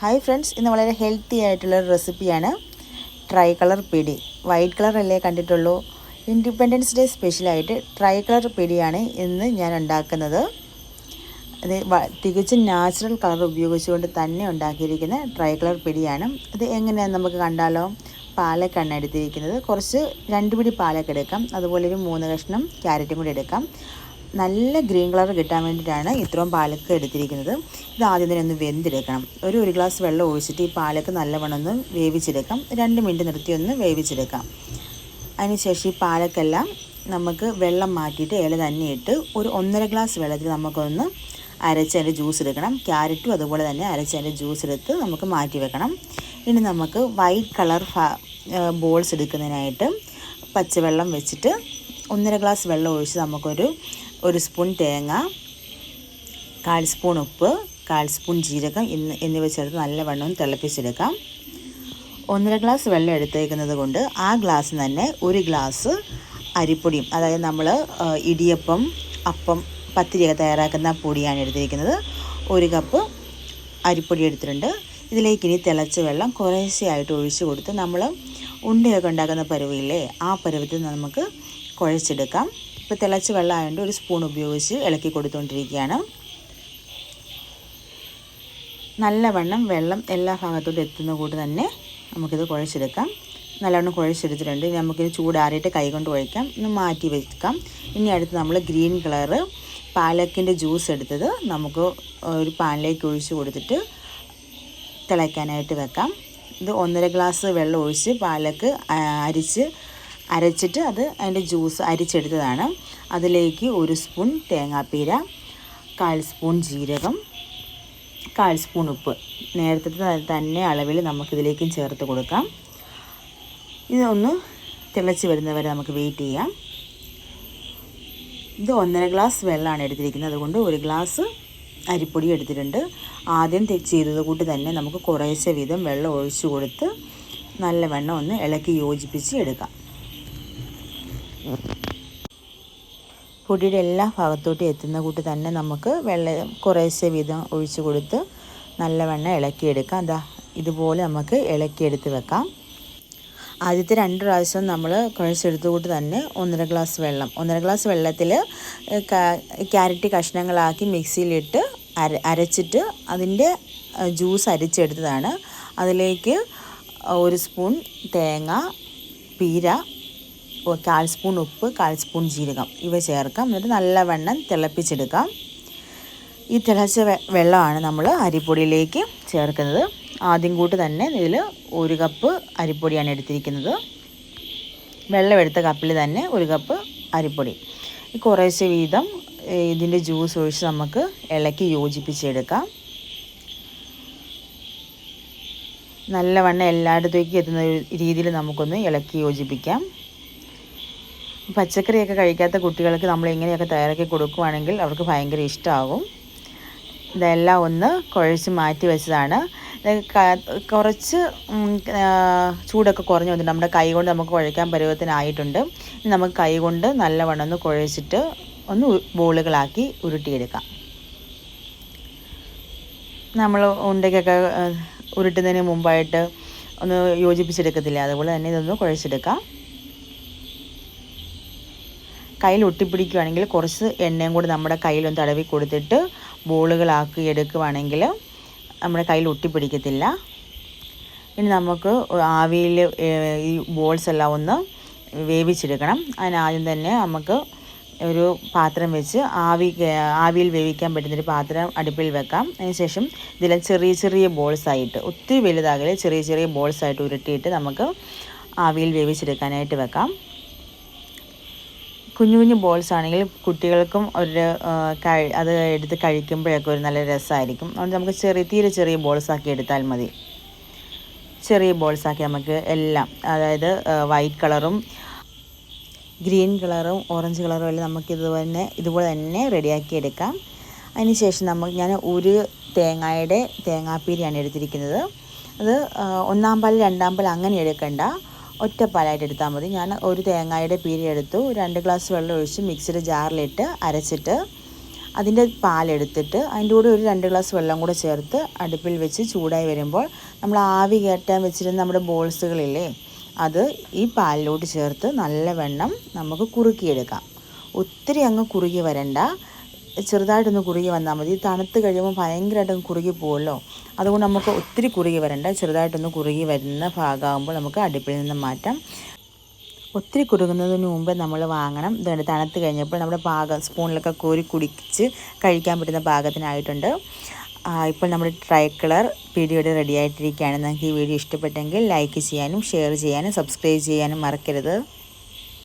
Hi friends, ഇന്ന് വളരെ healthy ആയിട്ടുള്ളൊരു റെസിപ്പിയാണ് ട്രൈ കളർ പിടി. വൈറ്റ് കളർ അല്ലേ കണ്ടിട്ടുള്ളൂ. ഇൻഡിപെൻഡൻസ് ഡേ സ്പെഷ്യലായിട്ട് ട്രൈ കളർ പിടിയാണ് ഇന്ന് ഞാൻ ഉണ്ടാക്കുന്നത്. അത് തികച്ചും നാച്ചുറൽ കളർ ഉപയോഗിച്ചുകൊണ്ട് തന്നെ ഉണ്ടാക്കിയിരിക്കുന്ന ട്രൈ കളർ പിടിയാണ്. ഇത് എങ്ങനെയാണെന്ന് നമുക്ക് കണ്ടാലോ. പാലക്കാണ് എടുത്തിരിക്കുന്നത്. കുറച്ച് 2 പിടി പാലക്ക എടുക്കാം. അതുപോലെ ഒരു 3 കഷ്ണം ക്യാരറ്റും കൂടി എടുക്കാം. നല്ല ഗ്രീൻ കളർ കിട്ടാൻ വേണ്ടിയിട്ടാണ് ഇത്രയും പാലക്ക എടുത്തിരിക്കുന്നത്. ഇത് ആദ്യം തന്നെ ഒന്ന് വെന്തെടുക്കണം. ഒരു ഗ്ലാസ് വെള്ളം ഒഴിച്ചിട്ട് ഈ പാലക്ക നല്ലവണ്ണം ഒന്ന് വേവിച്ചെടുക്കാം. 2 മിനിറ്റ് നിർത്തി ഒന്ന് വേവിച്ചെടുക്കാം. അതിനുശേഷം ഈ പാലക്കെല്ലാം നമുക്ക് വെള്ളം മാറ്റിയിട്ട് ഇല തന്നെ ഇട്ട് ഒരു 1.5 ഗ്ലാസ് വെള്ളത്തിൽ നമുക്കൊന്ന് അരച്ചതിൻ്റെ ജ്യൂസ് എടുക്കണം. ക്യാരറ്റും അതുപോലെ തന്നെ അരച്ചതിൻ്റെ ജ്യൂസ് എടുത്ത് നമുക്ക് മാറ്റി വെക്കണം. ഇനി നമുക്ക് വൈറ്റ് കളർ ബോൾസ് എടുക്കുന്നതിനായിട്ട് പച്ചവെള്ളം വെച്ചിട്ട് 1.5 ഗ്ലാസ് വെള്ളം ഒഴിച്ച് ഒരു സ്പൂൺ തേങ്ങ, 1/4 സ്പൂൺ ഉപ്പ്, 1/4 സ്പൂൺ ജീരകം എന്നിവ ചേർത്ത് നല്ലവണ്ണം തിളപ്പിച്ചെടുക്കാം. 1.5 ഗ്ലാസ് വെള്ളം എടുത്തേക്കുന്നത് കൊണ്ട് ആ ഗ്ലാസ് തന്നെ 1 ഗ്ലാസ് അരിപ്പൊടിയും, അതായത് നമ്മൾ ഇടിയപ്പം, അപ്പം, പത്തിരിയൊക്കെ തയ്യാറാക്കുന്ന പൊടിയാണ് എടുത്തിരിക്കുന്നത്. 1 കപ്പ് അരിപ്പൊടി എടുത്തിട്ടുണ്ട്. ഇതിലേക്ക് ഇനി തിളച്ച വെള്ളം കുറേശ്ശെയായിട്ട് ഒഴിച്ച് കൊടുത്ത് നമ്മൾ ഉണ്ടയൊക്കെ ഉണ്ടാക്കുന്ന പരുവില്ലേ, ആ പരുവത്തിൽ നമുക്ക് കുഴച്ചെടുക്കാം. ഇപ്പോൾ തിളച്ച വെള്ളം ആയതുകൊണ്ട് ഒരു സ്പൂൺ ഉപയോഗിച്ച് ഇളക്കി കൊടുത്തുകൊണ്ടിരിക്കുകയാണ്. നല്ലവണ്ണം വെള്ളം എല്ലാ ഭാഗത്തോട്ടും എത്തുന്ന കൂട്ട് തന്നെ നമുക്കിത് കുഴച്ചെടുക്കാം. നല്ലവണ്ണം കുഴച്ചെടുത്തിട്ടുണ്ട്. നമുക്കിത് ചൂടാറിയിട്ട് കൈകൊണ്ട് കുഴക്കാം. ഒന്ന് മാറ്റി വെക്കാം. ഇനി അടുത്ത് നമ്മൾ ഗ്രീൻ കളറ് പാലക്കിൻ്റെ ജ്യൂസ് എടുത്തത് നമുക്ക് ഒരു പാനിലേക്ക് ഒഴിച്ച് കൊടുത്തിട്ട് തിളയ്ക്കാനായിട്ട് വെക്കാം. ഇത് 1.5 ഗ്ലാസ് വെള്ളം ഒഴിച്ച് പാലക്ക് അരച്ചിട്ട് അതിൻ്റെ ജ്യൂസ് അരിച്ചെടുത്തതാണ്. അതിലേക്ക് 1 സ്പൂൺ തേങ്ങാപ്പീര, 1/4 സ്പൂൺ ജീരകം, 1/4 സ്പൂൺ ഉപ്പ് നേരത്തെ തന്നെ അളവിൽ നമുക്കിതിലേക്കും ചേർത്ത് കൊടുക്കാം. ഇതൊന്ന് തിളച്ച് വരുന്നവരെ നമുക്ക് വെയിറ്റ് ചെയ്യാം. ഇത് 1.5 ഗ്ലാസ് വെള്ളമാണ് എടുത്തിരിക്കുന്നത്. അതുകൊണ്ട് 1 ഗ്ലാസ് അരിപ്പൊടി എടുത്തിട്ടുണ്ട്. ആദ്യം ചെയ്തത് കൂട്ടി തന്നെ നമുക്ക് കുറേശ്ശെ വീതം വെള്ളം ഒഴിച്ചു കൊടുത്ത് നല്ലവണ്ണം ഒന്ന് ഇളക്കി യോജിപ്പിച്ച് എടുക്കാം. പൊടിയുടെ എല്ലാ ഭാഗത്തോട്ടും എത്തുന്ന കൂട്ടി തന്നെ നമുക്ക് വെള്ളം കുറേശ്ശെ വീതം ഒഴിച്ചു കൊടുത്ത് നല്ലവണ്ണം ഇളക്കിയെടുക്കാം. ഇതുപോലെ നമുക്ക് ഇളക്കിയെടുത്ത് വെക്കാം. ആദ്യത്തെ 2 പ്രാവശ്യം നമ്മൾ കുഴച്ചെടുത്ത് കൂട്ട് തന്നെ 1.5 ഗ്ലാസ് വെള്ളത്തിൽ ക്യാരറ്റ് കഷ്ണങ്ങളാക്കി മിക്സിയിലിട്ട് അരച്ചിട്ട് അതിൻ്റെ ജ്യൂസ് അരിച്ചെടുത്തതാണ്. അതിലേക്ക് 1 സ്പൂൺ തേങ്ങ പീര, 1/4 സ്പൂൺ ഉപ്പ്, 1/4 സ്പൂൺ ജീരകം ഇവ ചേർക്കാം. എന്നിട്ട് നല്ലവണ്ണം തിളപ്പിച്ചെടുക്കാം. ഈ തിളച്ച വെള്ളമാണ് നമ്മൾ അരിപ്പൊടിയിലേക്ക് ചേർക്കുന്നത്. ആദ്യം കൂട്ട് തന്നെ ഇതിൽ 1 കപ്പ് അരിപ്പൊടിയാണ് എടുത്തിരിക്കുന്നത്. വെള്ളം എടുത്ത കപ്പിൽ തന്നെ 1 കപ്പ് അരിപ്പൊടി. കുറേശ്ശെ വീതം ഇതിൻ്റെ ജ്യൂസ് ഒഴിച്ച് നമുക്ക് ഇളക്കി യോജിപ്പിച്ചെടുക്കാം. നല്ലവണ്ണം എല്ലായിടത്തേക്കും എത്തുന്ന രീതിയിൽ നമുക്കൊന്ന് ഇളക്കി യോജിപ്പിക്കാം. പച്ചക്കറിയൊക്കെ കഴിക്കാത്ത കുട്ടികൾക്ക് നമ്മൾ ഇങ്ങനെയൊക്കെ തയ്യാറാക്കി കൊടുക്കുകയാണെങ്കിൽ അവർക്ക് ഭയങ്കര ഇഷ്ടമാകും. ഇതെല്ലാം ഒന്ന് കുഴച്ച് മാറ്റി വെച്ചതാണ്. കുറച്ച് ചൂടൊക്കെ കുറഞ്ഞ് വന്നിട്ട് നമ്മുടെ കൈ കൊണ്ട് നമുക്ക് കുഴയ്ക്കാൻ പരുവത്തിനായിട്ടുണ്ട്. നമുക്ക് കൈ കൊണ്ട് നല്ലവണ്ണം ഒന്ന് കുഴച്ചിട്ട് ഒന്ന് ബോളുകളാക്കി ഉരുട്ടിയെടുക്കാം. നമ്മൾ ഉണ്ടയ്ക്കൊക്കെ ഉരുട്ടുന്നതിന് മുമ്പായിട്ട് ഒന്ന് യോജിപ്പിച്ചെടുക്കത്തില്ല, അതുപോലെ തന്നെ ഇതൊന്ന് കുഴച്ചെടുക്കാം. കയ്യിൽ ഒട്ടിപ്പിടിക്കുകയാണെങ്കിൽ കുറച്ച് എണ്ണയും കൂടി നമ്മുടെ കയ്യിലൊന്ന് തടവി കൊടുത്തിട്ട് ബോളുകളാക്കി എടുക്കുകയാണെങ്കിൽ നമ്മുടെ കയ്യിൽ ഒട്ടിപ്പിടിക്കത്തില്ല. ഇനി നമുക്ക് ആവിയിൽ ഈ ബോൾസ് എല്ലാം ഒന്ന് വേവിച്ചെടുക്കണം. അതിനാദ്യം തന്നെ നമുക്ക് ഒരു പാത്രം വെച്ച് ആവിയിൽ വേവിക്കാൻ പറ്റുന്നൊരു പാത്രം അടുപ്പിൽ വെക്കാം. അതിനുശേഷം ഇതിൽ ചെറിയ ചെറിയ ബോൾസായിട്ട്, ഒത്തിരി വലുതാകലെ ചെറിയ ചെറിയ ബോൾസായിട്ട് ഉരുട്ടിയിട്ട് നമുക്ക് ആവിയിൽ വേവിച്ചെടുക്കാനായിട്ട് വെക്കാം. കുഞ്ഞു കുഞ്ഞു ബോൾസ് ആണെങ്കിൽ കുട്ടികൾക്കും അത് എടുത്ത് കഴിക്കുമ്പോഴൊക്കെ ഒരു നല്ല രസമായിരിക്കും. അതുകൊണ്ട് നമുക്ക് തീരെ ചെറിയ ബോൾസാക്കി എടുത്താൽ മതി. ചെറിയ ബോൾസാക്കി നമുക്ക് എല്ലാം, അതായത് വൈറ്റ് കളറും ഗ്രീൻ കളറും ഓറഞ്ച് കളറും എല്ലാം നമുക്ക് ഇതുപോലെ തന്നെ റെഡിയാക്കി എടുക്കാം. അതിനുശേഷം ഞാൻ 1 തേങ്ങാപ്പീരയാണ് എടുത്തിരിക്കുന്നത്. അത് 1-ാം പാൽ 2-ാം പാൽ അങ്ങനെ എടുക്കണ്ട, ഒറ്റപ്പാലായിട്ട് എടുത്താൽ മതി. ഞാൻ 1 തേങ്ങയുടെ പീര എടുത്തു. 2 ഗ്ലാസ് വെള്ളം ഒഴിച്ച് മിക്സിയുടെ ജാറിലിട്ട് അരച്ചിട്ട് അതിൻ്റെ പാലെടുത്തിട്ട് അതിൻ്റെ കൂടെ ഒരു 2 ഗ്ലാസ് വെള്ളം കൂടെ ചേർത്ത് അടുപ്പിൽ വെച്ച് ചൂടായി വരുമ്പോൾ നമ്മൾ ആവി കയറ്റാൻ വെച്ചിരുന്ന നമ്മുടെ ബോൾസുകളില്ലേ, അത് ഈ പാലിലോട്ട് ചേർത്ത് നല്ലവണ്ണം നമുക്ക് കുറുക്കിയെടുക്കാം. ഒത്തിരി അങ്ങ് കുറുകി വരണ്ട, ചെറുതായിട്ടൊന്ന് കുറുകി വന്നാൽ മതി. തണുത്ത് കഴിയുമ്പോൾ ഭയങ്കരമായിട്ടൊന്ന് കുറുകി പോകുമല്ലോ, അതുകൊണ്ട് നമുക്ക് ഒത്തിരി കുറുകി വരണ്ട. ചെറുതായിട്ടൊന്ന് കുറുകി വരുന്ന ഭാഗമാകുമ്പോൾ നമുക്ക് അടുപ്പിൽ നിന്ന് മാറ്റാം. ഒത്തിരി കുറുകുന്നതിന് മുമ്പ് നമ്മൾ വാങ്ങണം. ഇതുകൊണ്ട് തണുത്ത് കഴിഞ്ഞപ്പോൾ നമ്മുടെ സ്പൂണിലൊക്കെ കോരി കുടിച്ച് കഴിക്കാൻ പറ്റുന്ന പാകത്തിനായിട്ടുണ്ട്. ഇപ്പോൾ നമ്മുടെ ട്രൈ കളർ പിടിയോടെ റെഡി ആയിട്ടിരിക്കുകയാണ്. നിങ്ങൾക്ക് ഈ വീഡിയോ ഇഷ്ടപ്പെട്ടെങ്കിൽ ലൈക്ക് ചെയ്യാനും ഷെയർ ചെയ്യാനും സബ്സ്ക്രൈബ് ചെയ്യാനും മറക്കരുത്.